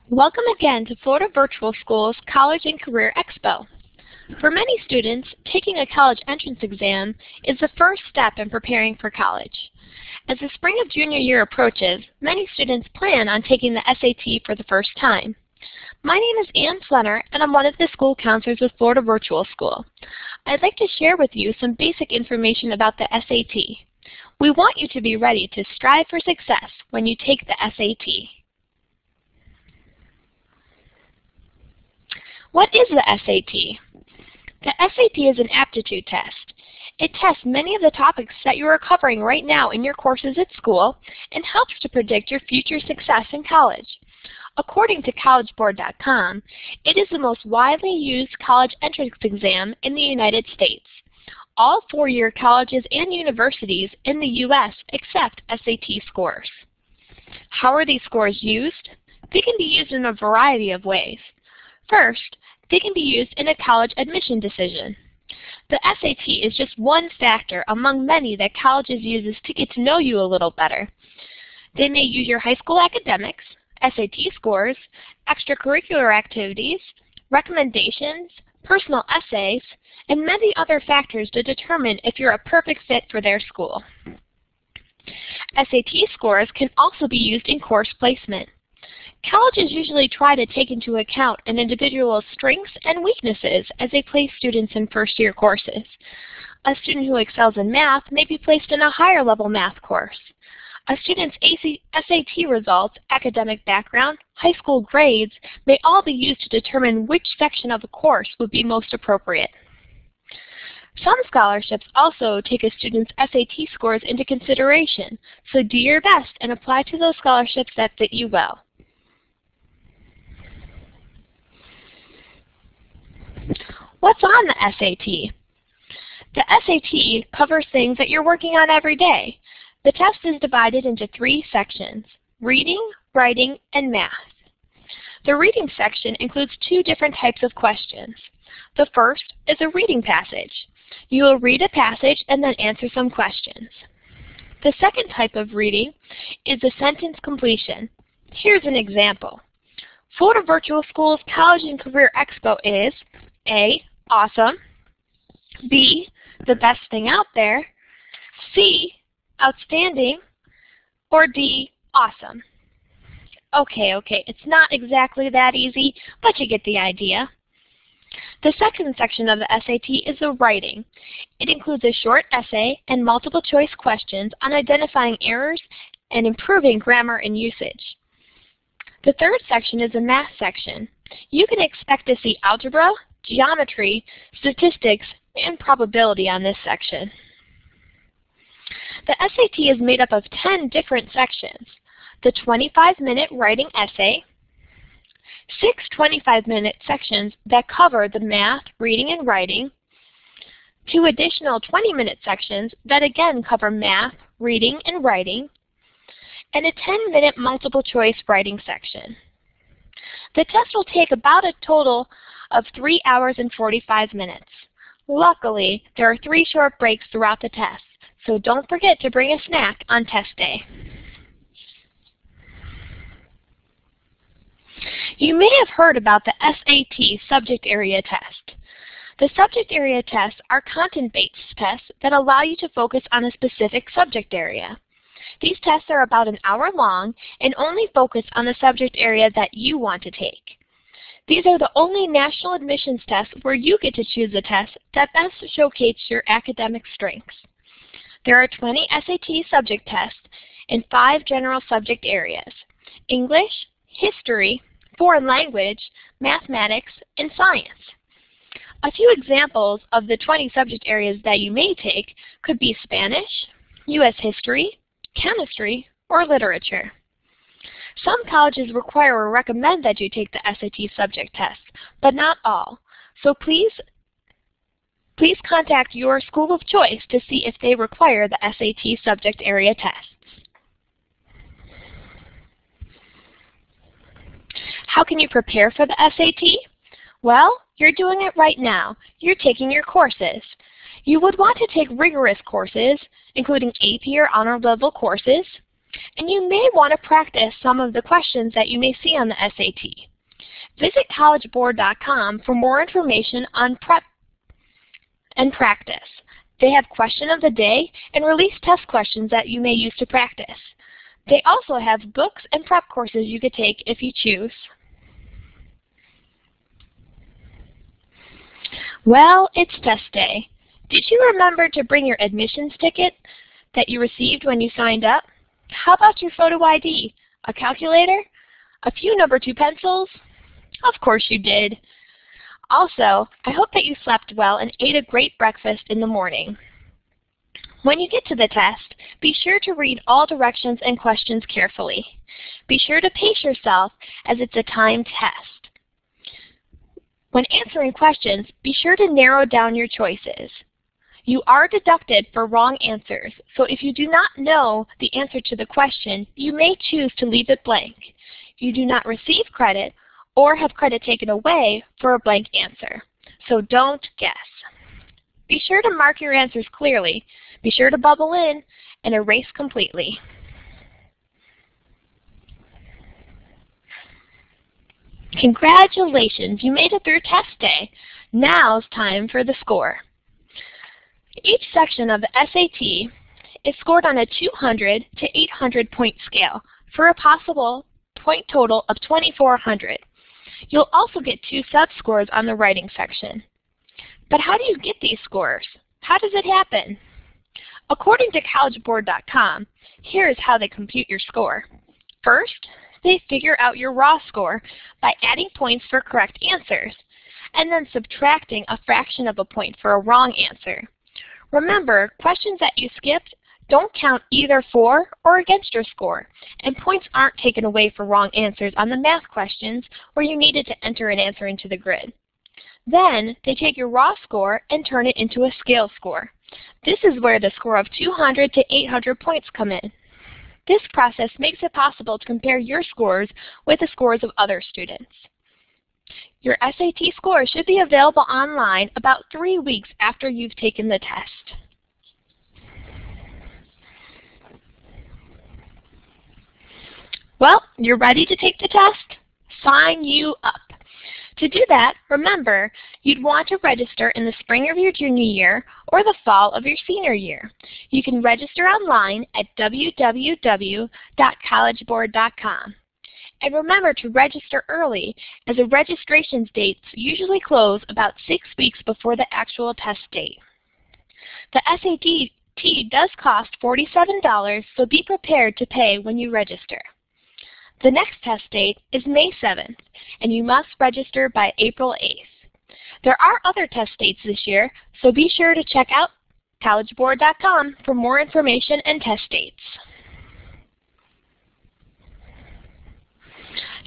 Welcome again to Florida Virtual School's College and Career Expo. For many students, taking a college entrance exam is the first step in preparing for college. As the spring of junior year approaches, many students plan on taking the SAT for the first time. My name is Ann Flenner, and I'm one of the school counselors with Florida Virtual School. I'd like to share with you some basic information about the SAT. We want you to be ready to strive for success when you take the SAT. What is the SAT? The SAT is an aptitude test. It tests many of the topics that you are covering right now in your courses at school and helps to predict your future success in college. According to collegeboard.com, it is the most widely used college entrance exam in the United States. All four-year colleges and universities in the U.S. accept SAT scores. How are these scores used? They can be used in a variety of ways. First, they can be used in a college admission decision. The SAT is just one factor among many that colleges use to get to know you a little better. They may use your high school academics, SAT scores, extracurricular activities, recommendations, personal essays, and many other factors to determine if you're a perfect fit for their school. SAT scores can also be used in course placement. Colleges usually try to take into account an individual's strengths and weaknesses as they place students in first-year courses. A student who excels in math may be placed in a higher-level math course. A student's SAT results, academic background, high school grades may all be used to determine which section of a course would be most appropriate. Some scholarships also take a student's SAT scores into consideration, so do your best and apply to those scholarships that fit you well. What's on the SAT? The SAT covers things that you're working on every day. The test is divided into three sections: reading, writing, and math. The reading section includes two different types of questions. The first is a reading passage. You will read a passage and then answer some questions. The second type of reading is a sentence completion. Here's an example. Florida Virtual School's College and Career Expo is A, awesome, B, the best thing out there, C, outstanding, or D, awesome. Okay, it's not exactly that easy, but you get the idea. The second section of the SAT is the writing. It includes a short essay and multiple choice questions on identifying errors and improving grammar and usage. The third section is the math section. You can expect to see algebra, geometry, statistics, and probability on this section. The SAT is made up of 10 different sections: the 25-minute writing essay, 6 25-minute sections that cover the math, reading, and writing, 2 additional 20-minute sections that again cover math, reading, and writing, and a 10-minute multiple choice writing section. The test will take about a total of 3 hours and 45 minutes. Luckily, there are 3 short breaks throughout the test, so don't forget to bring a snack on test day. You may have heard about the SAT subject area test. The subject area tests are content-based tests that allow you to focus on a specific subject area. These tests are about an hour long and only focus on the subject area that you want to take. These are the only national admissions tests where you get to choose a test that best showcase your academic strengths. There are 20 SAT subject tests in 5 general subject areas: English, history, foreign language, mathematics, and science. A few examples of the 20 subject areas that you may take could be Spanish, U.S. history, chemistry, or literature. Some colleges require or recommend that you take the SAT subject test, but not all. So please contact your school of choice to see if they require the SAT subject area tests. How can you prepare for the SAT? Well, you're doing it right now. You're taking your courses. You would want to take rigorous courses, including AP or honor level courses, And you may want to practice some of the questions that you may see on the SAT. Visit collegeboard.com for more information on prep and practice. They have question of the day and release test questions that you may use to practice. They also have books and prep courses you could take if you choose. Well, it's test day. Did you remember to bring your admissions ticket that you received when you signed up? How about your photo ID, a calculator, a few number 2 pencils? Of course you did. Also, I hope that you slept well and ate a great breakfast in the morning. When you get to the test, be sure to read all directions and questions carefully. Be sure to pace yourself as it's a timed test. When answering questions, be sure to narrow down your choices. You are deducted for wrong answers, so if you do not know the answer to the question, you may choose to leave it blank. You do not receive credit or have credit taken away for a blank answer, so don't guess. Be sure to mark your answers clearly. Be sure to bubble in and erase completely. Congratulations, you made it through test day. Now's time for the score. Each section of the SAT is scored on a 200 to 800 point scale for a possible point total of 2,400. You'll also get 2 sub-scores on the writing section. But how do you get these scores? How does it happen? According to collegeboard.com, here's how they compute your score. First, they figure out your raw score by adding points for correct answers, and then subtracting a fraction of a point for a wrong answer. Remember, questions that you skipped don't count either for or against your score, and points aren't taken away for wrong answers on the math questions where you needed to enter an answer into the grid. Then, they take your raw score and turn it into a scale score. This is where the score of 200 to 800 points come in. This process makes it possible to compare your scores with the scores of other students. Your SAT score should be available online about 3 weeks after you've taken the test. Well, you're ready to take the test? Sign you up. To do that, remember, you'd want to register in the spring of your junior year or the fall of your senior year. You can register online at www.collegeboard.com. And remember to register early, as the registration dates usually close about 6 weeks before the actual test date. The SAT does cost $47, so be prepared to pay when you register. The next test date is May 7th, and you must register by April 8th. There are other test dates this year, so be sure to check out collegeboard.com for more information and test dates.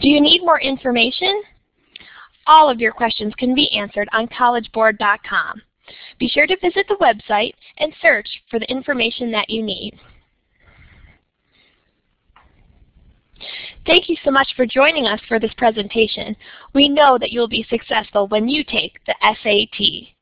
Do you need more information? All of your questions can be answered on collegeboard.com. Be sure to visit the website and search for the information that you need. Thank you so much for joining us for this presentation. We know that you'll be successful when you take the SAT.